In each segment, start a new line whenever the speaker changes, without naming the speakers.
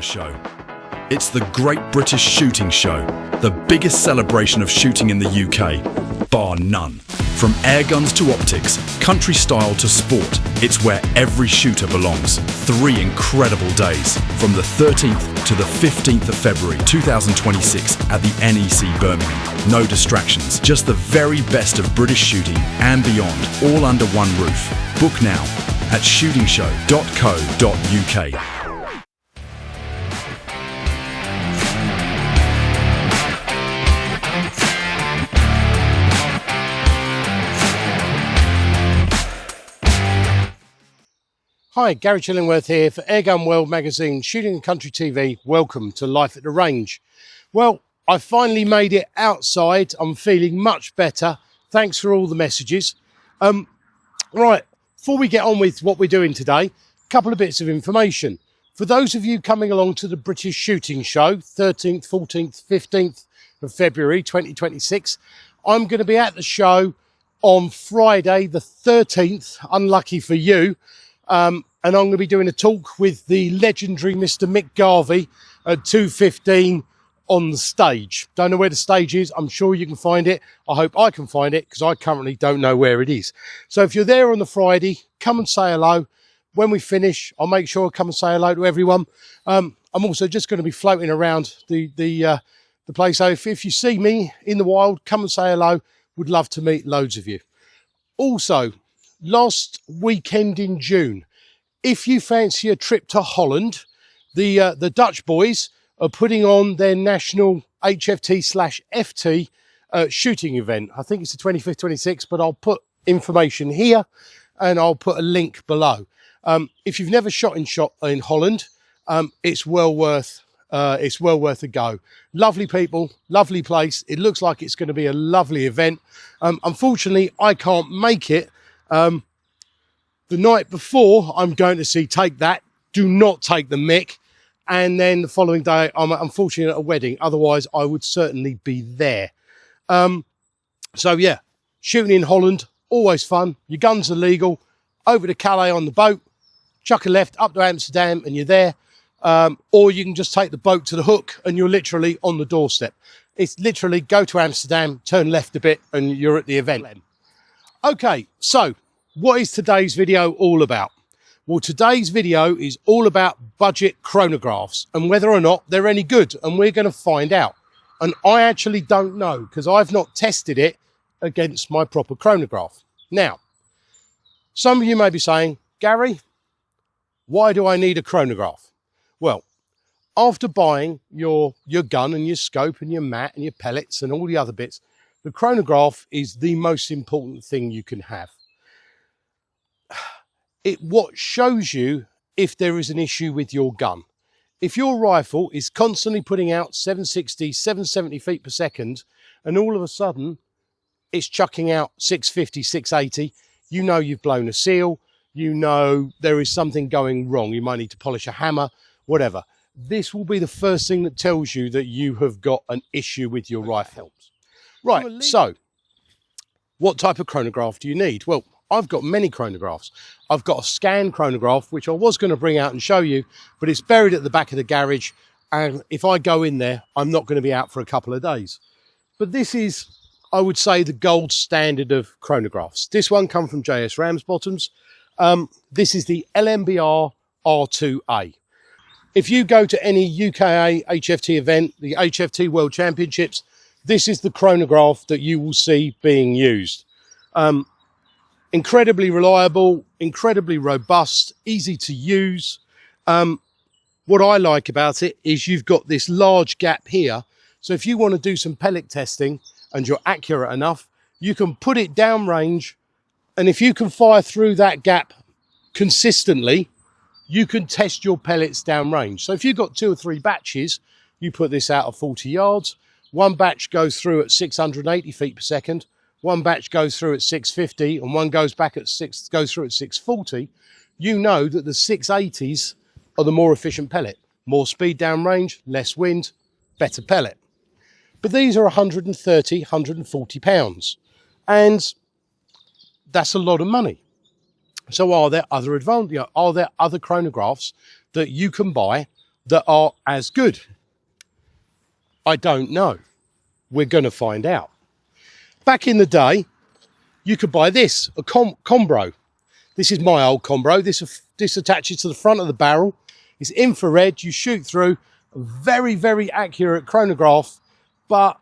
a show. It's the Great British Shooting Show, the biggest celebration of shooting in the UK, bar none. From air guns to optics, country style to sport, it's where every shooter belongs. 3 incredible days, from the 13th to the 15th of February 2026 at the NEC Birmingham. No distractions, just the very best of British shooting and beyond, all under one roof. Book now at shootingshow.co.uk.
Hi, Gary Chillingworth here for Airgun World Magazine, Shooting and Country TV. Welcome to Life at the Range. Well, I finally made it outside. I'm feeling much better. Thanks for all the messages. Right, before we get on with what we're doing today, a couple of bits of information. For those of you coming along to the British Shooting Show, 13th, 14th, 15th of February 2026, I'm going to be at the show on Friday the 13th, unlucky for you. And I'm going to be doing a talk with the legendary Mr. Mick Garvey at 2:15 on the stage. Don't know where the stage is. I'm sure you can find it. I hope I can find it because I currently don't know where it is. So if you're there on the Friday, come and say hello. When we finish, I'll make sure I come and say hello to everyone. I'm also just going to be floating around the place. So if you see me in the wild, come and say hello. Would love to meet loads of you. Also, last weekend in June, if you fancy a trip to Holland, the Dutch boys are putting on their national HFT/FT shooting event. I think it's the 25th, 26th, but I'll put information here and I'll put a link below. If you've never shot in Holland, it's well worth a go. Lovely people, lovely place. It looks like it's going to be a lovely event. Unfortunately, I can't make it. The night before, I'm going to see Take That, Do Not Take the Mick. And then the following day, I'm unfortunately at a wedding. Otherwise, I would certainly be there. So yeah, shooting in Holland, always fun. Your guns are legal. Over to Calais on the boat, chuck a left up to Amsterdam and you're there. Or you can just take the boat to the hook and you're literally on the doorstep. It's literally go to Amsterdam, turn left a bit and you're at the event. Okay, so what is today's video all about? Well, today's video is all about budget chronographs and whether or not they're any good, and we're going to find out. And I actually don't know because I've not tested it against my proper chronograph. Now, some of you may be saying, Gary, why do I need a chronograph? Well, after buying your gun and your scope and your mat and your pellets and all the other bits, the chronograph is the most important thing you can have. What shows you if there is an issue with your gun. If your rifle is constantly putting out 760, 770 feet per second, and all of a sudden it's chucking out 650, 680, you know you've blown a seal, you know there is something going wrong. You might need to polish a hammer, whatever. This will be the first thing that tells you that you have got an issue with your rifle. Right, so what type of chronograph do you need? Well, I've got many chronographs. I've got a scan chronograph, which I was going to bring out and show you, but it's buried at the back of the garage. And if I go in there, I'm not going to be out for a couple of days. But this is, I would say, the gold standard of chronographs. This one comes from JS Ramsbottoms. This is the LMBR R2A. If you go to any UKA HFT event, the HFT World Championships, this is the chronograph that you will see being used. Incredibly reliable, incredibly robust, easy to use. What I like about it is you've got this large gap here. So if you want to do some pellet testing and you're accurate enough, you can put it downrange. And if you can fire through that gap consistently, you can test your pellets downrange. So if you've got 2 or 3 batches, you put this out at 40 yards. One batch goes through at 680 feet per second. One batch goes through at 650 and one goes through at 640, you know that the 680s are the more efficient pellet. More speed downrange, less wind, better pellet. But these are 130, 140 pounds. And that's a lot of money. So are there other chronographs that you can buy that are as good? I don't know. We're going to find out. Back in the day, you could buy this, a Combro. This is my old Combro. This attaches to the front of the barrel. It's infrared. You shoot through. A very, very accurate chronograph. But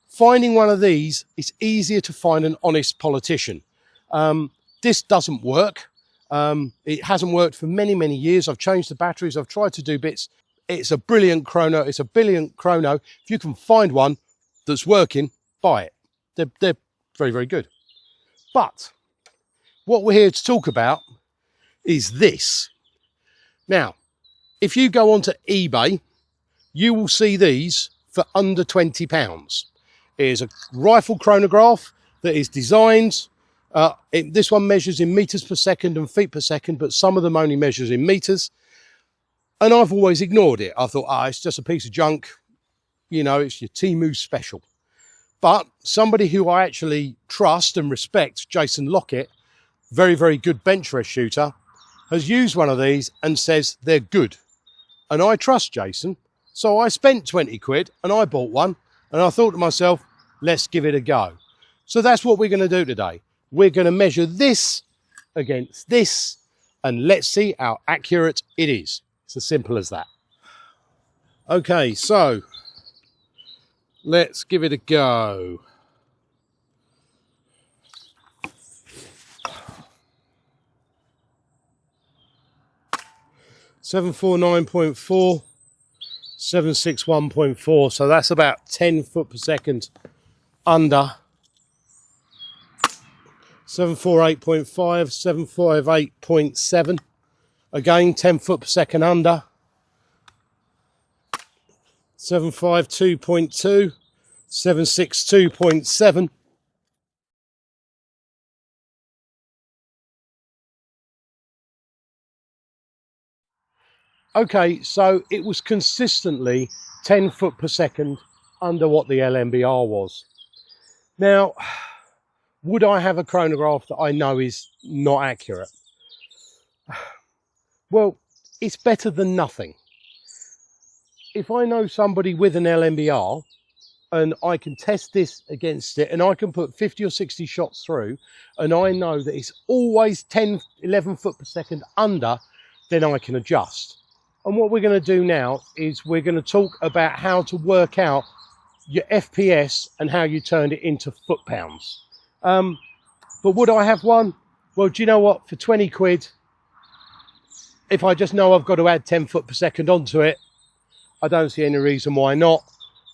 finding one of these, it's easier to find an honest politician. This doesn't work. It hasn't worked for many, many years. I've changed the batteries. I've tried to do bits. It's a brilliant chrono. It's a brilliant chrono. If you can find one that's working, buy it. They're very, very good. But what we're here to talk about is this. Now, if you go onto eBay, you will see these for under £20. It is a rifle chronograph that is designed. This one measures in meters per second and feet per second, but some of them only measures in meters. And I've always ignored it. I thought, it's just a piece of junk. You know, it's your Temu special. But somebody who I actually trust and respect, Jason Lockett, very, very good bench rest shooter, has used one of these and says they're good. And I trust Jason. So I spent 20 quid and I bought one. And I thought to myself, let's give it a go. So that's what we're going to do today. We're going to measure this against this and let's see how accurate it is. It's as simple as that. Okay, so let's give it a go. .749.4, 761.4. So that's about 10 foot per second under. 748.5, 758.7. Again, 10 foot per second under. 752.2, 762.7. Okay, so it was consistently 10 foot per second under what the LMBR was. Now, would I have a chronograph that I know is not accurate? Well, it's better than nothing. If I know somebody with an LMBR and I can test this against it and I can put 50 or 60 shots through and I know that it's always 10, 11 foot per second under, then I can adjust. And what we're going to do now is we're going to talk about how to work out your FPS and how you turn it into foot-pounds. But would I have one? Well, do you know what? For 20 quid, if I just know I've got to add 10 foot per second onto it, I don't see any reason why not.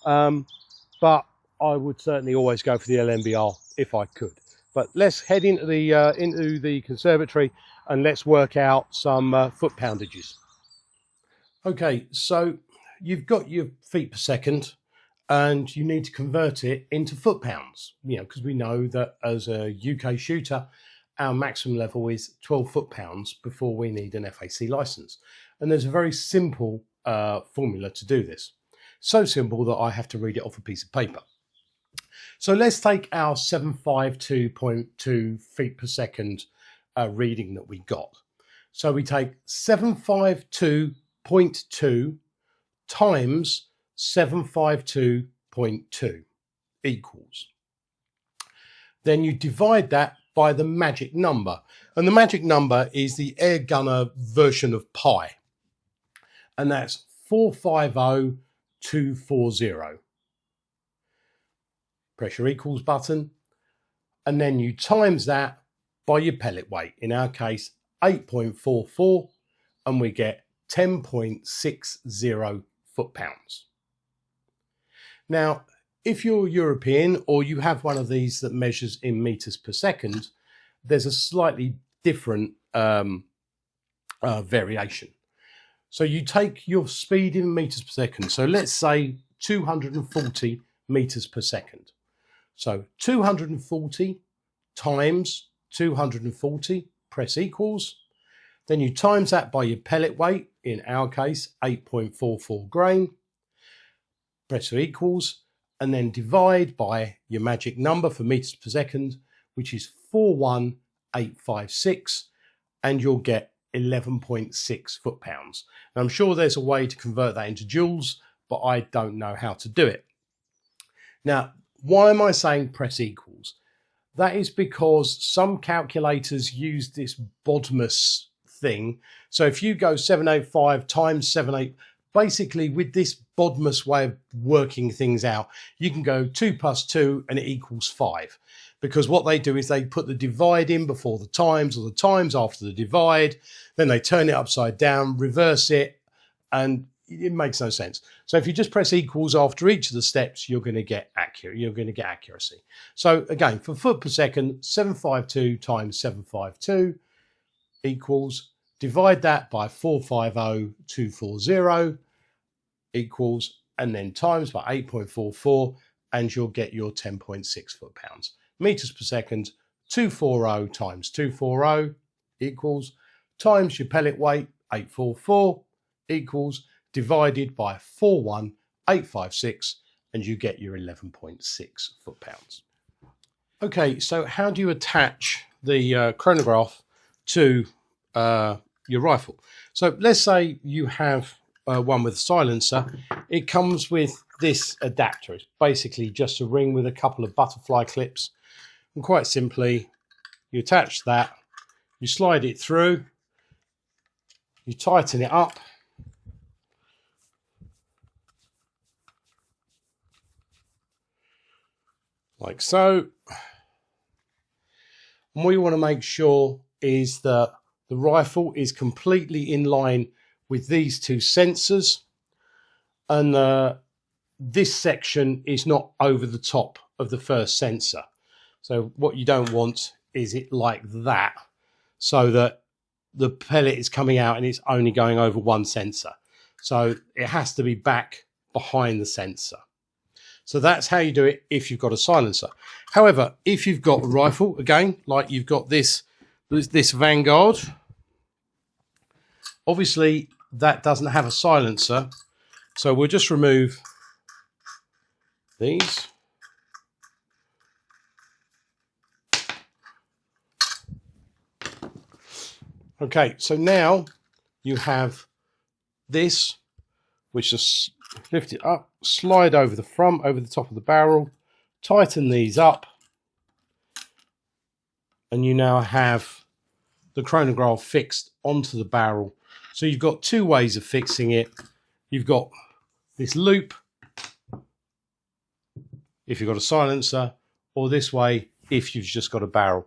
But I would certainly always go for the LMBR if I could. But let's head into the conservatory and let's work out some foot poundages. Okay, so you've got your feet per second and you need to convert it into foot pounds, you know, because we know that as a UK shooter, our maximum level is 12 foot pounds before we need an FAC license. And there's a very simple formula to do this. So simple that I have to read it off a piece of paper. So let's take our 752.2 feet per second reading that we got. So we take 752.2 times 752.2 equals. Then you divide that by the magic number. And the magic number is the air gunner version of pi. And that's 450240. Press your equals button. And then you times that by your pellet weight. In our case, 8.44. And we get 10.60 foot-pounds. Now, if you're European or you have one of these that measures in meters per second, there's a slightly different variation. So you take your speed in meters per second. So let's say 240 meters per second. So 240 times 240, press equals. Then you times that by your pellet weight, in our case, 8.44 grain. Press equals, and then divide by your magic number for meters per second, which is 41856, and you'll get 11.6 foot-pounds. Now, I'm sure there's a way to convert that into joules, but I don't know how to do it. Now, why am I saying press equals? That is because some calculators use this BODMAS thing. So if you go 785 times 78, basically with this BODMAS way of working things out, you can go 2 plus 2 and it equals 5. Because what they do is they put the divide in before the times or the times after the divide, then they turn it upside down, reverse it, and it makes no sense. So if you just press equals after each of the steps, you're going to get accurate. You're going to get accuracy. So again, for foot per second, 752 times 752 equals, divide that by 450,240 equals, and then times by 8.44, and you'll get your 10.6 foot-pounds. Meters per second, 240 times 240 equals, times your pellet weight, 844, equals, divided by 41856, and you get your 11.6 foot-pounds. Okay, so how do you attach the chronograph to your rifle? So let's say you have one with a silencer. It comes with this adapter. It's basically just a ring with a couple of butterfly clips. And quite simply, you attach that, you slide it through, you tighten it up, like so. And what you want to make sure is that the rifle is completely in line with these two sensors, and this section is not over the top of the first sensor. So what you don't want is it like that, so that the pellet is coming out and it's only going over one sensor. So it has to be back behind the sensor. So that's how you do it if you've got a silencer. However, if you've got a rifle, again, like you've got this Vanguard, obviously that doesn't have a silencer. So we'll just remove these. Okay, so now you have this, which just lift it up, slide over the front, over the top of the barrel, tighten these up, and you now have the chronograph fixed onto the barrel. So you've got two ways of fixing it. You've got this loop if you've got a silencer, or this way if you've just got a barrel.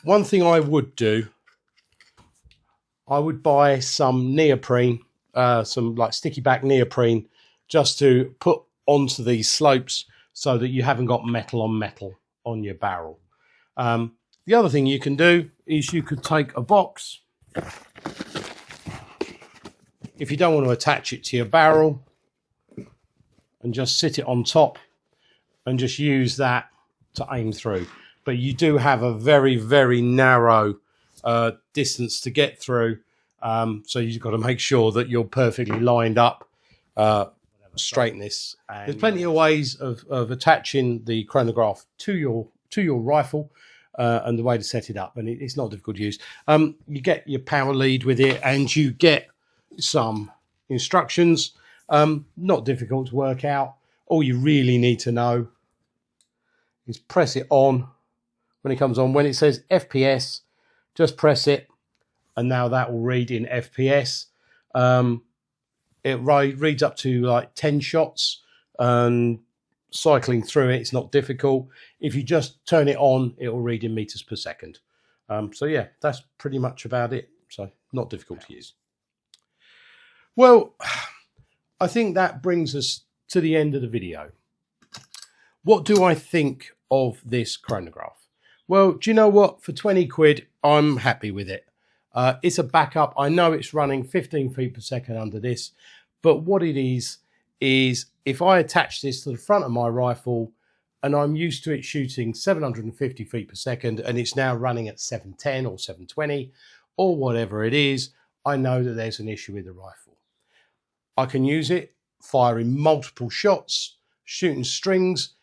One thing I would do, I would buy some neoprene, some like sticky back neoprene, just to put onto these slopes so that you haven't got metal on your barrel. The other thing you can do is you could take a box. If you don't want to attach it to your barrel, and just sit it on top and just use that to aim through. But you do have a very, very narrow distance to get through. So you've got to make sure that you're perfectly lined up, straighten this. There's plenty of ways of attaching the chronograph to your rifle, and the way to set it up, and it's not difficult to use. You get your power lead with it, and you get some instructions. Not difficult to work out. All you really need to know is press it on when it comes on. When it says FPS, just press it, and now that will read in FPS. It reads up to like 10 shots, and cycling through it's not difficult. If you just turn it on, it will read in meters per second. So yeah, that's pretty much about it. So not difficult to use. Well, I think that brings us to the end of the video. What do I think of this chronograph? Well, do you know what? For 20 quid, I'm happy with it. It's a backup. I know it's running 15 feet per second under this, but what it is if I attach this to the front of my rifle, and I'm used to it shooting 750 feet per second, and it's now running at 710 or 720 or whatever it is, I know that there's an issue with the rifle. I can use it firing multiple shots, shooting strings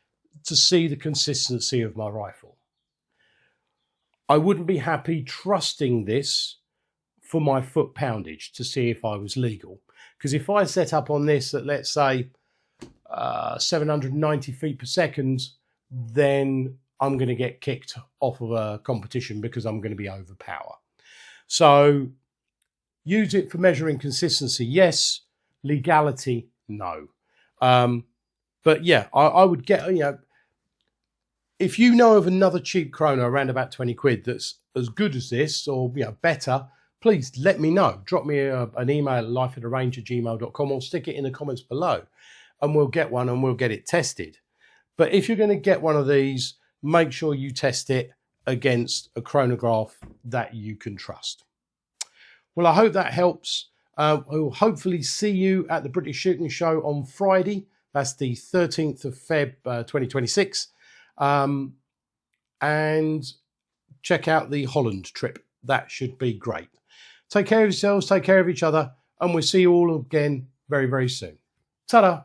to see the consistency of my rifle. I wouldn't be happy trusting this for my foot poundage to see if I was legal. Because if I set up on this at, let's say, 790 feet per second, then I'm going to get kicked off of a competition because I'm going to be over power. So use it for measuring consistency, yes. Legality, no. But yeah, I would get, if you know of another cheap chrono around about 20 quid that's as good as this or better, please let me know. Drop me an email at lifeattherange@gmail.com or stick it in the comments below and we'll get one and we'll get it tested. But if you're going to get one of these, make sure you test it against a chronograph that you can trust. Well, I hope that helps. We'll hopefully see you at the British Shooting Show on Friday. That's the 13th of Feb 2026. And check out the Holland trip. That should be great. Take care of yourselves, take care of each other, and we'll see you all again very, very soon. Ta-da!